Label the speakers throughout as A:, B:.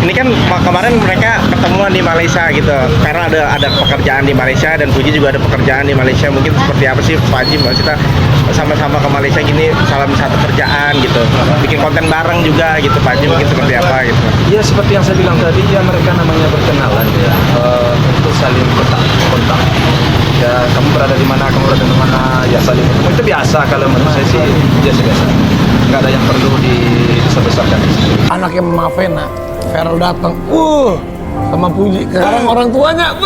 A: Ini kan kemarin mereka ketemuan di Malaysia gitu, karena ada pekerjaan di Malaysia dan Fuji juga ada pekerjaan di Malaysia. Mungkin seperti apa sih Pak Haji, kita sama-sama ke Malaysia gini, salam satu kerjaan gitu, bikin konten bareng juga gitu Pak Haji, mungkin seperti apa gitu.
B: Ya seperti yang saya bilang tadi, ya mereka namanya berkenalan ya, untuk saling kontak. Ya kamu berada di mana, kamu berada di mana, ya saling ketemu. Itu biasa, kalau menurut saya sih biasa-biasa. Nggak ada yang perlu dibesar-besarkan.
C: Anaknya Mama Vena, Feral datang, sama Puji. Sekarang orang tuanya,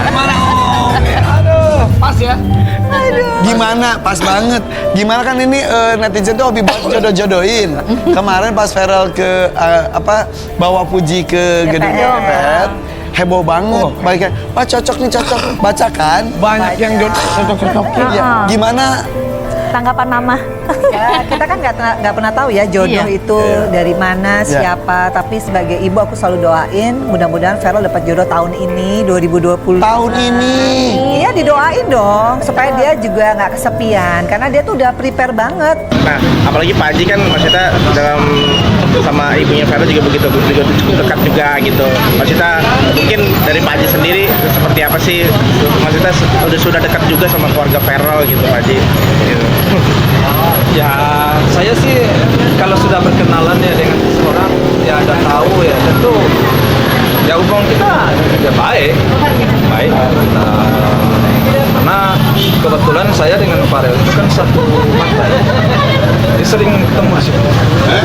C: gimana om? Aduh, pas ya.
D: Gimana? Pas banget. Gimana kan ini netizen tuh hobi banget jodoh-jodohin. Kemarin pas Feral ke bawa Puji ke gedung DPR, heboh banget. Baiknya, wah cocok nih, cocok. Baca kan?
C: Banyak yang cocok-cocokin.
D: Ya, gimana?
E: Tanggapan Mama?
F: Ya, kita kan nggak pernah tahu ya jodoh itu dari mana, siapa. Tapi sebagai ibu aku selalu doain, mudah-mudahan Feral dapat jodoh tahun ini, 2020.
D: Tahun ini.
F: Iya, didoain dong supaya dia juga nggak kesepian, karena dia tuh udah prepare banget.
A: Nah, apalagi Pak Haji kan maksudnya dalam sama ibunya Feral juga begitu, juga cukup dekat juga gitu. Maksudnya mungkin dari Pak Haji sendiri seperti apa sih? Maksudnya sudah dekat juga sama keluarga Feral gitu Pak Haji. Gitu.
B: Ya saya sih kalau sudah berkenalan ya dengan seseorang, ya udah tahu ya tentu ya hubungan kita ya baik. Karena kebetulan saya dengan Farel itu kan satu partai, jadi sering ketemu di situ.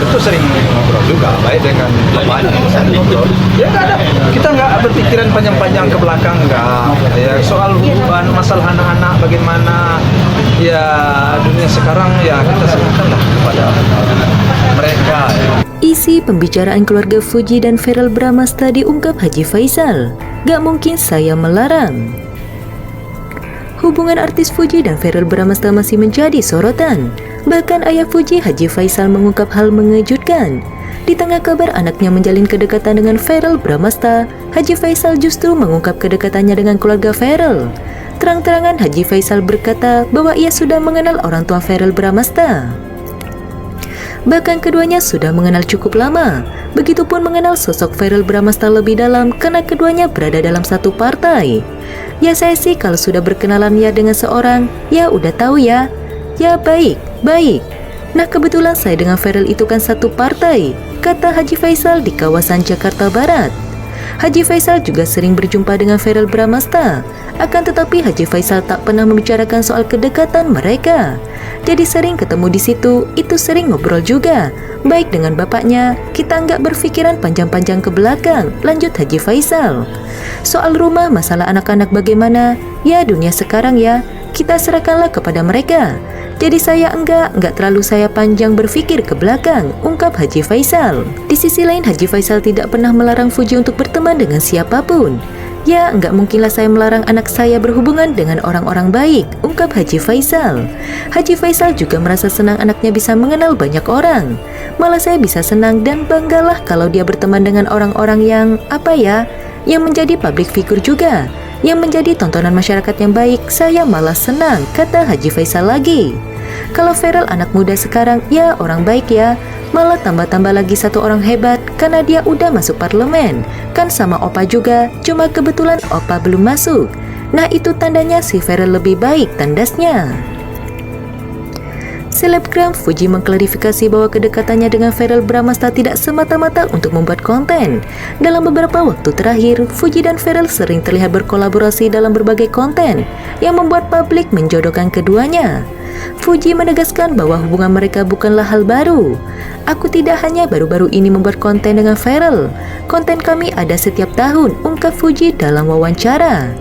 B: Itu sering ngobrol juga, baik dengan bapaknya, ngobrol. Ya nggak ada, kita nggak berpikiran panjang-panjang ke belakang, nggak. Ya soal hubungan, masalah anak-anak bagaimana, ya dunia sekarang ya kita serahkanlah kepada mereka. Ya.
G: Isi pembicaraan keluarga Fuji dan Feral Bramasta diungkap Haji Faisal. Gak mungkin saya melarang. Hubungan artis Fuji dan Feral Bramasta masih menjadi sorotan. Bahkan ayah Fuji, Haji Faisal, mengungkap hal mengejutkan. Di tengah kabar anaknya menjalin kedekatan dengan Feral Bramasta, Haji Faisal justru mengungkap kedekatannya dengan keluarga Feral. Terang-terangan Haji Faisal berkata bahwa ia sudah mengenal orang tua Feral Bramasta. Bahkan keduanya sudah mengenal cukup lama. Begitupun mengenal sosok Feral Bramasta lebih dalam karena keduanya berada dalam satu partai. Ya saya sih kalau sudah berkenalan ya dengan seorang, ya udah tahu ya. Ya baik. Nah kebetulan saya dengan Feral itu kan satu partai, kata Haji Faisal di kawasan Jakarta Barat. Haji Faisal juga sering berjumpa dengan Feral Bramasta. Akan tetapi Haji Faisal tak pernah membicarakan soal kedekatan mereka. Jadi sering ketemu di situ, itu sering ngobrol juga. Baik dengan bapaknya, kita nggak berpikiran panjang-panjang ke belakang, lanjut Haji Faisal. Soal rumah, masalah anak-anak bagaimana, ya dunia sekarang ya, kita serahkanlah kepada mereka. Jadi saya enggak terlalu saya panjang berpikir ke belakang, ungkap Haji Faisal. Di sisi lain Haji Faisal tidak pernah melarang Fuji untuk berteman dengan siapapun. Ya enggak mungkinlah saya melarang anak saya berhubungan dengan orang-orang baik, ungkap Haji Faisal. Haji Faisal juga merasa senang anaknya bisa mengenal banyak orang. Malah saya bisa senang dan banggalah kalau dia berteman dengan orang-orang yang yang menjadi public figure juga, yang menjadi tontonan masyarakat yang baik. Saya malah senang, kata Haji Faisal lagi. Kalau Feral anak muda sekarang ya orang baik ya, malah tambah-tambah lagi satu orang hebat karena dia udah masuk parlemen. Kan sama Opa juga, cuma kebetulan Opa belum masuk. Nah itu tandanya si Feral lebih baik tandasnya. Selebgram Fuji mengklarifikasi bahwa kedekatannya dengan Feral Bramasta tidak semata-mata untuk membuat konten. Dalam beberapa waktu terakhir, Fuji dan Feral sering terlihat berkolaborasi dalam berbagai konten yang membuat publik menjodohkan keduanya. Fuji menegaskan bahwa hubungan mereka bukanlah hal baru. Aku tidak hanya baru-baru ini membuat konten dengan Feral. Konten kami ada setiap tahun, ungkap Fuji dalam wawancara.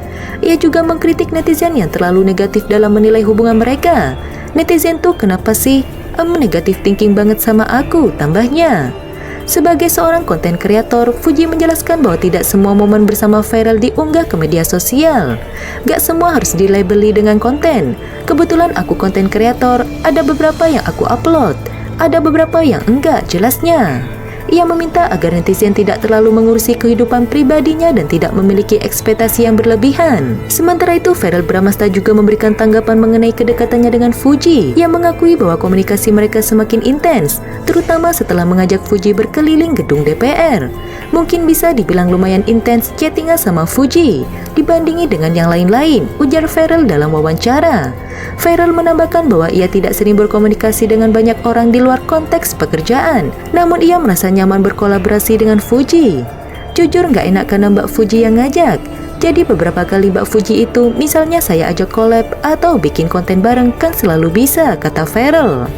G: Ia juga mengkritik netizen yang terlalu negatif dalam menilai hubungan mereka. Netizen tuh kenapa sih negatif thinking banget sama aku, tambahnya. Sebagai seorang konten kreator, Fuji menjelaskan bahwa tidak semua momen bersama Feral diunggah ke media sosial. Gak semua harus dilabeli dengan konten. Kebetulan aku konten kreator, ada beberapa yang aku upload, ada beberapa yang enggak, jelasnya. Ia meminta agar netizen tidak terlalu mengurusi kehidupan pribadinya dan tidak memiliki ekspektasi yang berlebihan. Sementara itu, Verrell Bramasta juga memberikan tanggapan mengenai kedekatannya dengan Fuji. Ia mengakui bahwa komunikasi mereka semakin intens, terutama setelah mengajak Fuji berkeliling gedung DPR. Mungkin bisa dibilang lumayan intens chattingan sama Fuji, dibandingi dengan yang lain-lain, ujar Verrell dalam wawancara. Verrell menambahkan bahwa ia tidak sering berkomunikasi dengan banyak orang di luar konteks pekerjaan, namun ia merasa nyaman berkolaborasi dengan Fuji. Jujur nggak enak karena Mbak Fuji yang ngajak. Jadi beberapa kali Mbak Fuji itu, misalnya saya ajak collab atau bikin konten bareng kan selalu bisa, kata Verrell.